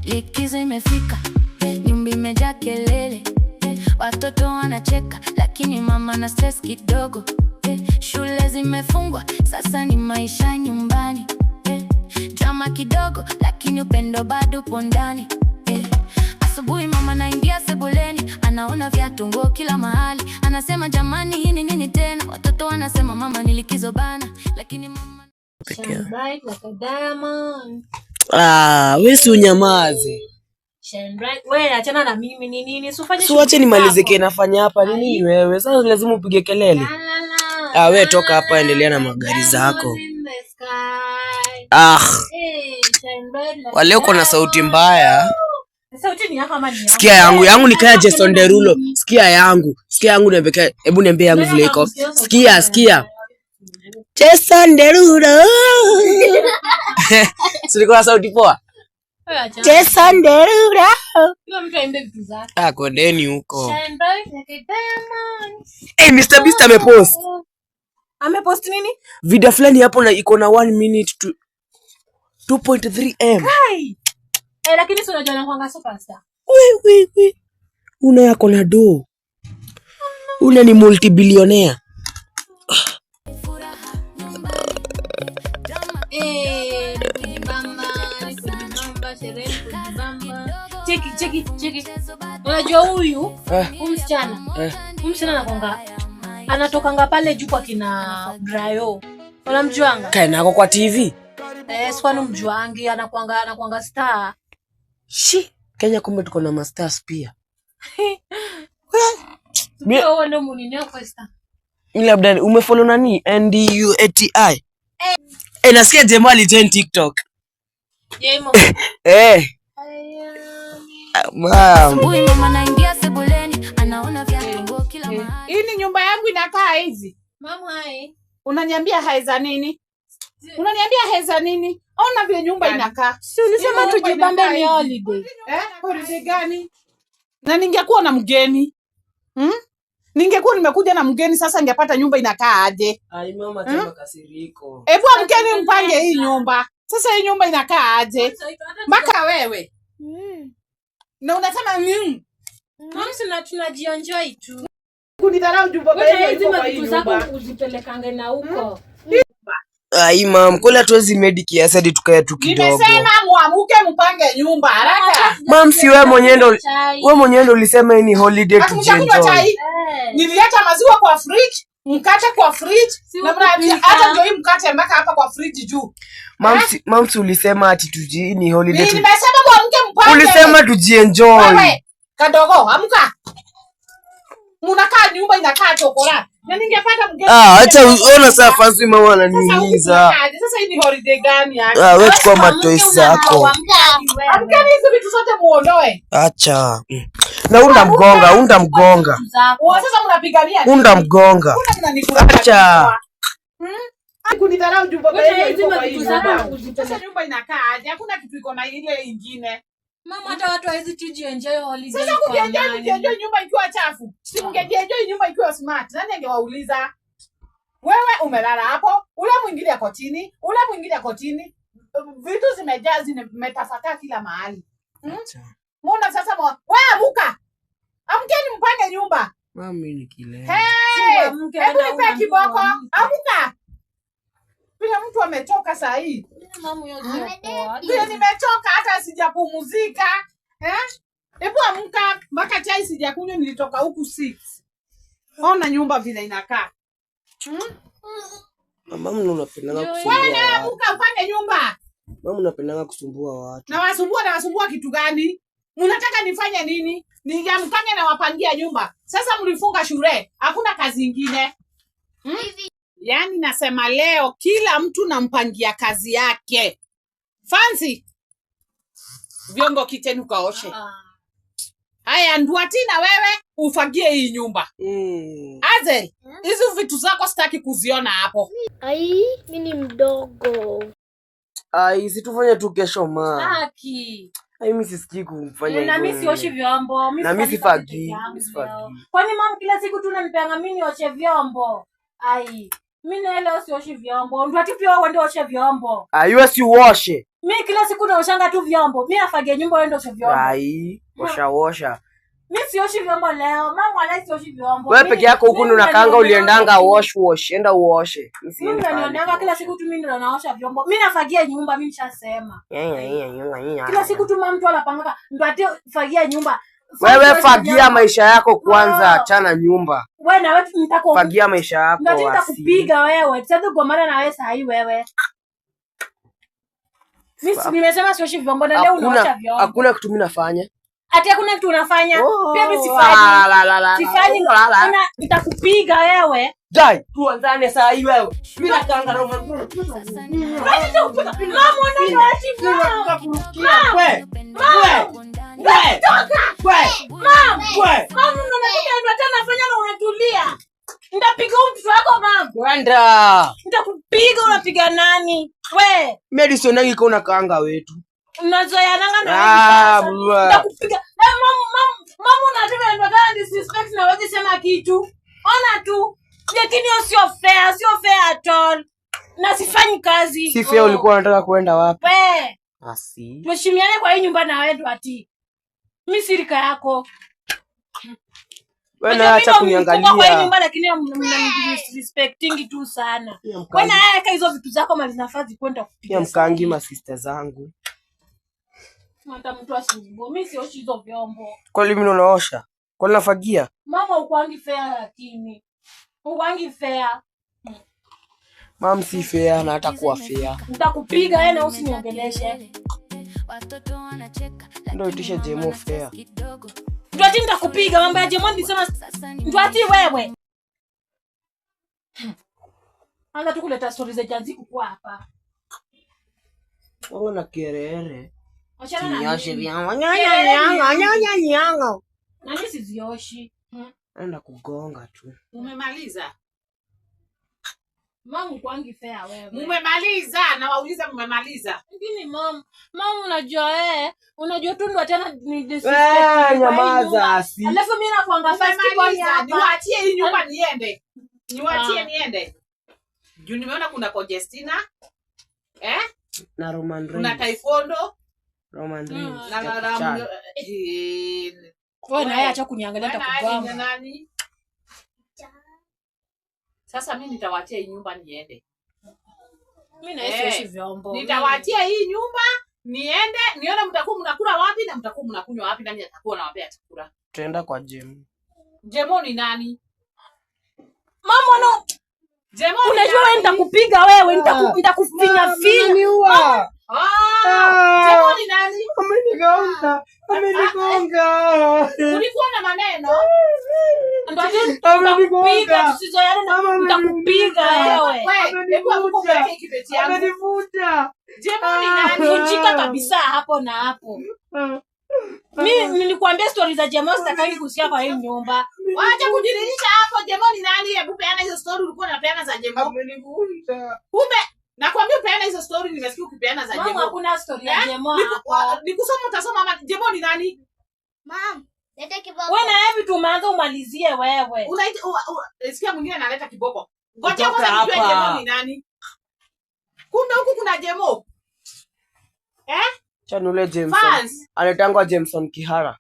Likizo imefika, nyumba imejaa kelele, watoto wanacheka lakini mama na stress kidogo. Shule zimefungwa, sasa ni maisha nyumbani. Drama kidogo lakini upendo bado upo ndani. Asubuhi mama naingia sebuleni, anaona viatu, nguo kila mahali. Anasema jamani, hii ni nini tena? Watoto wanasema mama ni likizo bana, lakini mama Shine bright like a diamond. Wewe si unyamaze. Shine bright. Wewe achana na mimi ni nini? Si wache nimalize kile nafanya hapa. Ni nini wewe? Sasa lazima upige kelele. Wewe toka hapa, endelea na magari zako. Wale uko na sauti mbaya. Sauti ni yako ama ni yangu? Sikia yangu ni kaya Jason Derulo. Sikia yangu niambie, hebu niambie yangu vile iko. Sikia. Jason Derulo. Siko na sauti poa. Jason Derulo. Kila mtu aimbe vitu zake. Kodeni huko. Shine bright like a diamond. Mr Beast amepost. Amepost nini? Video fulani hapo na iko na 1 minute to 2.3 M. Kai. Lakini si unajua na kwanga superstar. We. Una yako na do. Una ni multi-billionaire. Cheki. Unajua huyu msichana. Msichana anakonga. Anatokanga pale juu kwa kina Brayo. Unamjuanga? Kae nako kwa TV. Sikuwa mjuangi, anakuanga star. Kenya kumbe tuko na masters pia. Wewe ndio munini wako star. Labda umefollow nani? NDUATI. Nasikia jamaa alijoin TikTok. Jemo. Mama naingia sebuleni, anaona viatu, nguo kila mahali. Hii ni nyumba yangu inakaa hizi. Mama hai. Unaniambia haiza nini? Ona vile nyumba inakaa. Si ulisema tujibambe ni holiday. Holiday gani? Na ningekuwa na mgeni. Ningekuwa nimekuja na mgeni, sasa ningepata nyumba inakaa aje? Mama tena kasiriko. Hebu mgeni mpange hii nyumba. Sasa hii nyumba inakaa aje? Maka wewe. Na unasema nini? Mama sina tunajienjoy tu. Kunidharau juu baba yenu kwa hii nyumba. Uzipelekange na huko. Mama, kula tuwezi medi kiasi hadi tukae tu kidogo. Nimesema muamuke mpange nyumba haraka. Mama, si wewe mwenyewe ndo ulisema ni holiday to enjoy. Niliacha maziwa kwa fridge, mkate kwa fridge, na hata ndio hii mkate mpaka hapa kwa fridge juu. Mama, ulisema ati ni holiday. Nimesema muamuke mpange. Ulisema tujienjoy. Wewe, kadogo, amka. Munakaa nyumba inakaa chokora. Na ningepata mgeni. Acha uone sasa fancy mama ananiuliza. Sasa hii ni holiday gani yake? Wewe chukua matoys zako. Amkeni hizo vitu zote muondoe. Acha. Na unda mgonga. Sasa mnapigania. Unda mgonga. Acha. Kunidharau juu baba yenu kwa hii nyumba. Sasa nyumba inakaa aje? Hakuna kitu iko na ile ingine. Mama, hata watu hawezi tujienjoy holiday. Sasa kujienjoy nyumba ikiwa chafu. Si mngejienjoy nyumba ikiwa smart. Nani angewauliza? Wewe umelala hapo, ule mwingine ako chini, Vitu zimejaa, zimetafakaa kila mahali. Mbona sasa wewe amuka. Amkeni mpange nyumba. Mami ni kile. Hebu nipe kiboko. Amuka. Pia mtu ametoka saa hii. Mama yote. Pia nimechoka hata sijapumzika. Hebu amka, mpaka chai sijakunywa, nilitoka huku 6. Ona nyumba vile inakaa. Mama, unapendanga kusumbua. Wewe amka upande nyumba. Mama, unapendanga kusumbua watu. Na wasumbua kitu gani? Mnataka nifanye nini? Ningeamkanye na wapangia nyumba. Sasa mlifunga shule. Hakuna kazi nyingine. Yaani nasema leo kila mtu nampangia kazi yake. Fancy. Vyombo kitchen ukaoshe. Haya, Nduati na wewe ufagie hii nyumba. Azel, hizo vitu zako sitaki kuziona hapo. Mimi ni mdogo. Situfanye tu kesho ma. Haki. Mimi sisikii kufanya hivyo. Na mimi sioshi vyombo. Na mimi sifagi. Kwani mama kila siku tu unanipeanga mimi nioshe vyombo? Ai, mimi leo sioshi vyombo. Ndio ati pia wewe ndio oshe vyombo. Wewe si uoshe. Mimi kila siku naoshanga tu vyombo. Mimi nafagia nyumba, wewe ndio oshe vyombo. Ai, osha. Mimi sioshi vyombo leo. Mama wala sioshi vyombo. Wewe peke yako huku ndo unakaanga uliendanga wash. Enda uoshe. Mimi ndio kila siku tu mimi ndo naosha vyombo. Mimi nafagia nyumba, mimi nishasema. Kila siku tu mtu anapanga ndo ati fagia nyumba. Wewe fagia maisha yako kwanza, achana nyumba. Wewe na wewe fagia maisha yako. Ndio nitakupiga wewe. Sasa gomana na wewe saa hii wewe. Mimi nimesema sioshi vyombo na leo unaosha vyombo. Hakuna kitu mimi nafanya. Ati hakuna kitu unafanya. Pia mimi sifanyi. Sifanyi. Nitakupiga wewe. Dai, tuanzane saa hii wewe. Mimi nataka roho. Mama unaniachi mama. Unatulia. Nitapiga mtoto wako mama. Kwenda. Nitakupiga, unapiga nani? We. Medicine yangu iko na kaanga wetu. Unazoea nanga na wewe. Nitakupiga. Mama unataka ndio disrespect na wewe sema kitu. Ona tu. Lakini sio fair at all. Na sifanyi kazi. Si fair. Ulikuwa unataka kwenda wapi? We. Asi. Tuheshimiane kwa hii nyumba na wewe ndo ati. Mimi sirika yako. Wewe acha kuniangalia. Kwa hii nyumba lakini mnanidisrespecting tu sana. Wewe na yeye hizo vitu zako mali zinafaa kwenda kupiga. Mkaangi ma sister zangu. Hata mtu asingo. Mimi sioshi hizo vyombo. Kwa nini unaosha? Kwa nini nafagia? Mama ukwangi fair lakini. Ukwangi fair. Mama si fair na hata kuwa fair. Nitakupiga wewe na usiniongeleshe. Ndio itisha Jemo fair. Ndio ati nitakupiga mambo ya Jemo nilisema ndio ati wewe. Anza tu kuleta stories za Janziku kwa hapa. Wewe na kerere. Achana na Nioshe vyangu. nyanya. Na mimi sizioshi. Enda kugonga tu. Umemaliza? Mama kwangi fair wewe. Mmemaliza? Na wauliza mmemaliza. Lakini mama unajua tu ndo tena ni disrespect. Nyamaza asi. Alafu mimi nakuanga fast kwa hapa. Niwaachie hii nyumba niende. Niende. Juu nimeona kuna Congestina. Na Roman Reigns. Kuna Taifondo. Roman Reigns. Na wewe naye acha kuniangalia nitakugamba. Nani? Sasa mimi nitawaachia hii nyumba niende. Mimi na sioshi vyombo. Nitawaachia hii nyumba niende, nione mtakuwa mnakula wapi na mtakuwa mnakunywa wapi, nani atakuwa anawapea chakula. Tutaenda kwa Jemo. Jemo ni nani? Mama no. Jemo unajua wewe nitakupiga wewe, nitakufinya finya. Jemo ni nani? Amenigonga. Ulikuwa na maneno? Nitakupiga tusizoeane na nitakupiga wewe. Hebu akupeleke kibeti yangu. Amenivuta. Jemo ni nani? Unjika kabisa hapo na hapo. Mimi nilikwambia stories za Jemo sitaki kusikia kwa hii nyumba. Wacha kujiridhisha hapo. Jemo ni nani? Hebu peana hizo story ulikuwa unapeana za Jemo. Amenivuta. Kumbe nakwambia peana hizo story, nimesikia ukipeana za Jemo. Mama hakuna story ya Jemo hapo. Nikusoma utasoma ama Jemo ni nani? Mam, leta kiboko. Wewe na hivi tumeanza umalizie wewe. Sikia mwingine analeta kiboko. Ngoja kwanza nijue Jemo ni nani. Kumbe huku kuna Jemo. Chanule Jameson. Anatangwa Jameson Kihara.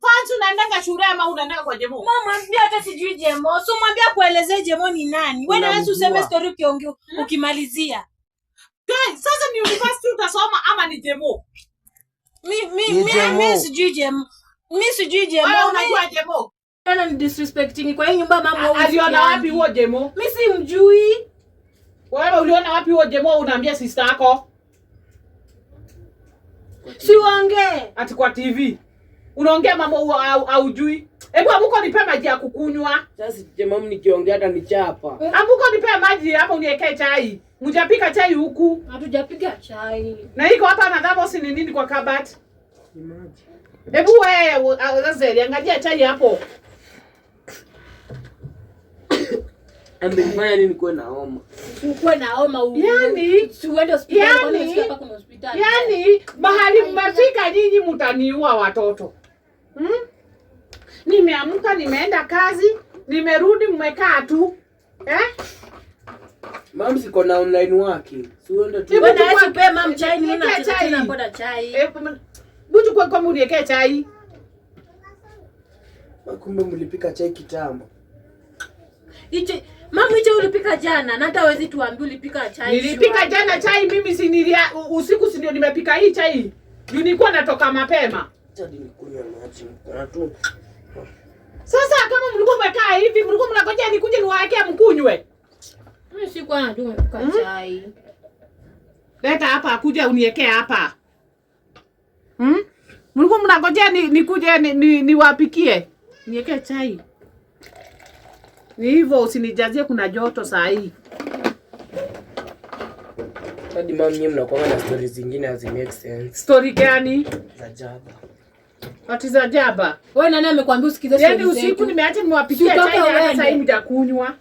Fans unaendanga shule ama unaendanga kwa Jemo? Mama mbia hata sijui Jemo. So mwambia kuelezea Jemo ni nani. Wewe na wewe useme story ukimalizia. Sasa ni university utasoma ama ni Jemo? Mimi sijui Jemo. Mimi sijui Jemo. Wewe unajua Jemo? Ana ni disrespecting kwa hii nyumba mama wewe. Aliona wapi huo Jemo? Mimi simjui. Wewe uliona wapi huo Jemo unaambia sister yako? Si waongee. Ati kwa TV. Unaongea mambo haujui. Hebu amuko nipe maji ya kukunywa. Sasa Jemo nikiongea hata nichapa. Amuko nipe maji hapa uniwekee chai. Mjapika chai huku. Hatujapika chai. Na iko hapa na dabo si nini kwa kabati. Ni maji. Hebu wewe Azeli angalia chai hapo. Amefanya nini kwa na homa? ukue na homa yani uende hospitali kwa nini hapa kuna hospitali? Yani bahali mmefika nyinyi mtaniua watoto. Nimeamka nimeenda kazi, nimerudi mmekaa tu. Mama siko na online working. Si uende tu. Wewe na tupe mama chai nini na tena poda chai. Buju kwa mliekea chai. Kumbe mlipika chai kitambo. Iche mama hicho ulipika jana na hata wezi tuambie ulipika chai. Nilipika jana chai mimi si nilia usiku si ndio nimepika hii chai. Nilikuwa natoka mapema. Hadi nikunywa maji na tu. Sasa kama mlikuwa mmekaa hivi mlikuwa mnangojea nikuje niwaekea mkunywe. Mimi sikuwa najua umepika chai. Leta hapa kuja uniekee hapa. Mlikuwa mnangojea nikuje niwapikie. Niwekee chai. Ni hivyo usinijazie kuna joto saa hii. Hadi mama nyinyi mnakuwa na stories zingine hazi make sense. Story gani? Za jaba. Ati za jaba. Wewe nani amekwambia usikize stories? Yaani usiku nimeacha niwapikie chai na sasa hivi mtakunywa.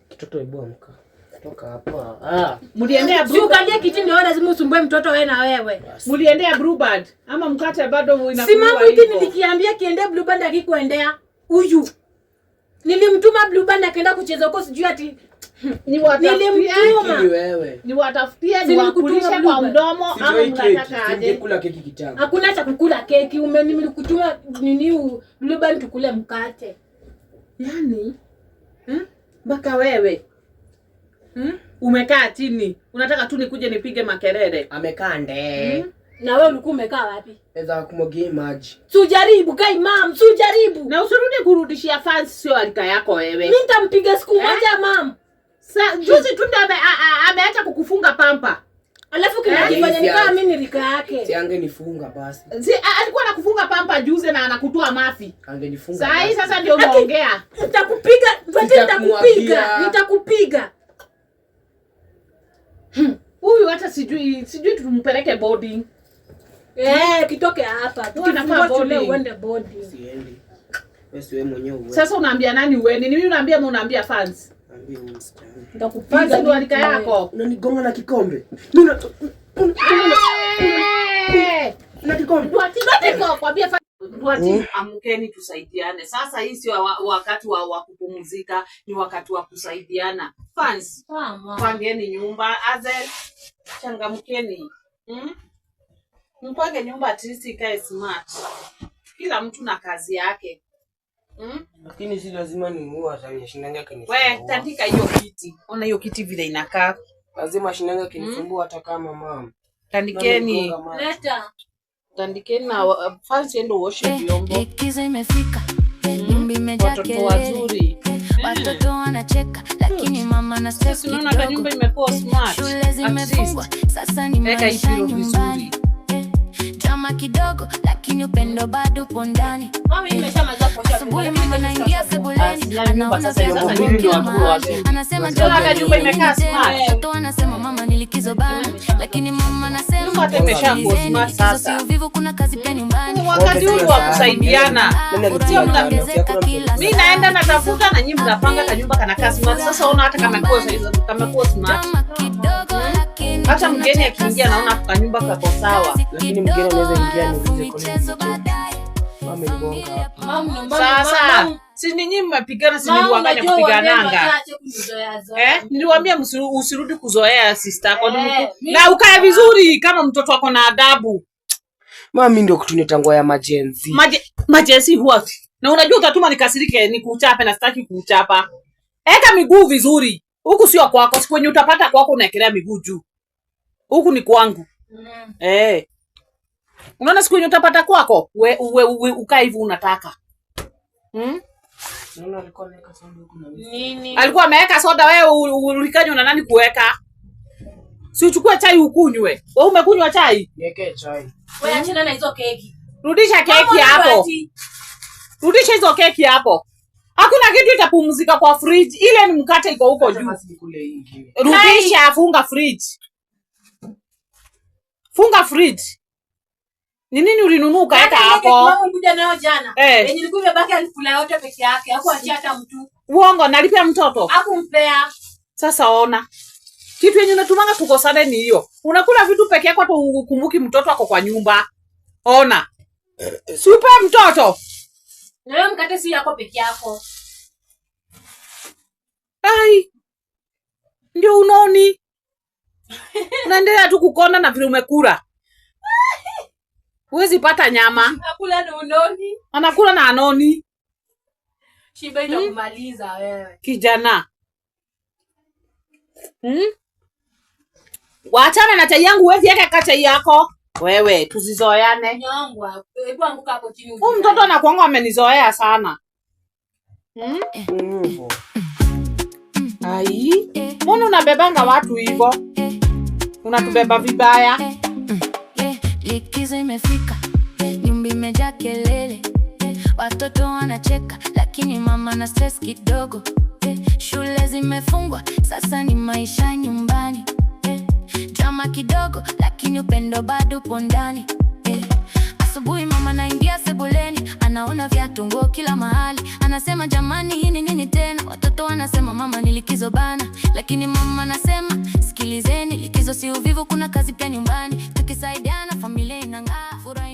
Kitoto hebu amka. Toka hapa. Mliendea Blue Band. Ukaje kitini wewe lazima usumbue mtoto wewe na wewe. Mliendea Blue Band ama mkate bado inakuwa hivyo. Si mambo hiki nilikiambia kiende Blue Band akikuendea. Huyu. Nilimtuma Blue Band akaenda kucheza huko sijui ati niwatafutia niwakulishe kwa mdomo ama mnataka aje? Kula keki kitamu. Hakuna cha kukula keki. Nilikutuma nini Blue Band tukule mkate. Yaani mpaka wewe umekaa chini unataka tu nikuje nipige makelele. Amekaa nde. Na wewe ulikuwa umekaa wapi? Eza kumwagia maji. Sujaribu kai mam, sujaribu. Na usirudi kurudishia fans sio alika yako wewe. Mimi nitampiga siku moja mam. Juzi tu ndio ameacha kukufunga pampa. Alafu kinajifanya ni kama mimi ni rika yake. Si angenifunga basi. Alikuwa anakufunga pampa juzi na anakutoa mafi. Angenifunga. Sasa ndio unaongea. Nitakupiga. Huyu hata sijui tumpeleke boarding. Kitoke hapa. Tunafaa boarding. Uende boarding. Siendi. Wewe mwenyewe uwe. Sasa unaambia nani uende? Ni mimi unaambia fans. Nitakupiga ndio alika yako. Unanigonga na kikombe. Na kikombe. Kwambia amkeni tusaidiane. Sasa hii sio wakati wa kupumzika, ni wakati wa kusaidiana. Fans, pangieni nyumba, Azel, changamkeni. Mpange nyumba at least ikae smart. Kila mtu na kazi yake. Lakini si lazima nimuue hata shinanga kanisa. Wewe tandika hiyo kiti. Ona hiyo kiti vile inakaa. Lazima shinanga kinisumbua hata kama mama. Tandikeni. Leta. Tandikeni na fans endo washe vyombo. Likizo imefika. Nyumba imejaa kelele. Watoto wanacheka lakini mama na stress kidogo. Unaona nyumba imekuwa smart. Shule zimefungwa sasa ni maisha nyumbani. Drama kidogo lakini upendo bado upo ndani. Asubuhi mama naingia sebuleni, anaona pesa kwa mama. Anasema nyumba imekaa smart. Watoto wanasema mama ni likizo bana, lakini mama anasema nyumba imeshakuwa smart sasa. Si uvivu, kuna kazi pia nyumbani. Wakati huu wa kusaidiana. Mimi naenda natafuta na nyinyi mnapanga ka nyumba kana kazi smart. Sasa unaona hata kama kuwa smart. Hata mgeni akiingia naona kwa nyumba kako sawa. Lakini mgeni anaweza ingia niulize kwa sasa si nyinyi mmepigana, si niliwaambia kupigananga. Niliwaambia usirudi kuzoea sister yako. Na ukae vizuri kama mtoto wako na adabu. Mami ndio kutunitangwa ya majenzi. Majenzi huwa. Na unajua utatuma nikasirike nikuchape na sitaki kuchapa. Eka miguu vizuri. Huku sio kwako, siku yenye utapata kwako unaekelea miguu juu. Huku ni kwangu. Unaona siku yenye utapata kwako, ukae hivi unataka. Unaona alikuwa ameweka soda huko na nini? Alikuwa ameweka soda, wewe ulikanywa na nani kuweka? Si uchukue chai ukunywe. Wewe umekunywa chai? Niweke chai. Wewe achana na hizo keki. Rudisha keki hapo. Rudisha hizo keki hapo. Hakuna kitu itapumzika kwa fridge. Ile ni mkate iko huko juu. Rudisha, funga fridge. Funga fridge. Ni nini ulinunua ukaweka hapo? Mama kuja nayo jana. Yenye nilikuwa baki alikula yote peke yake. Hakuachia hata mtu. Uongo, nalipia mtoto. Hakumpea. Sasa ona. Kitu yenye unatumanga tukosane ni hiyo. Unakula vitu peke yako hata ukumbuki mtoto wako kwa nyumba. Ona. Super mtoto. Leo mkate si yako peke yako. Ai. Ndio unoni. Unaendelea tu kukonda na vile umekula. Huwezi pata nyama. Nakula na unoni. Anakula na anoni. Shiba itakumaliza wewe. Kijana. Waachana na chai yangu, huwezi yeka chai yako. Wewe, tusizoeane. Nyangwa, hebu anguka hapo chini. Huyu mtoto anakuanga amenizoea sana. Ai, mbona unabebanga watu hivyo? Unatubeba vibaya. Likizo imefika, nyumba imejaa kelele, watoto wanacheka, lakini mama na stress kidogo. Shule zimefungwa, sasa ni maisha nyumbani. Drama kidogo, lakini upendo bado upo ndani. Asubuhi mama naingia sebuleni, anaona viatu, nguo kila mahali. Anasema jamani, hii ni nini tena? Watoto wanasema mama ni likizo bana, lakini mama anasema sikilizeni, likizo si uvivu, kuna kazi pia nyumbani. Tukisaidiana familia inang'aa, furaha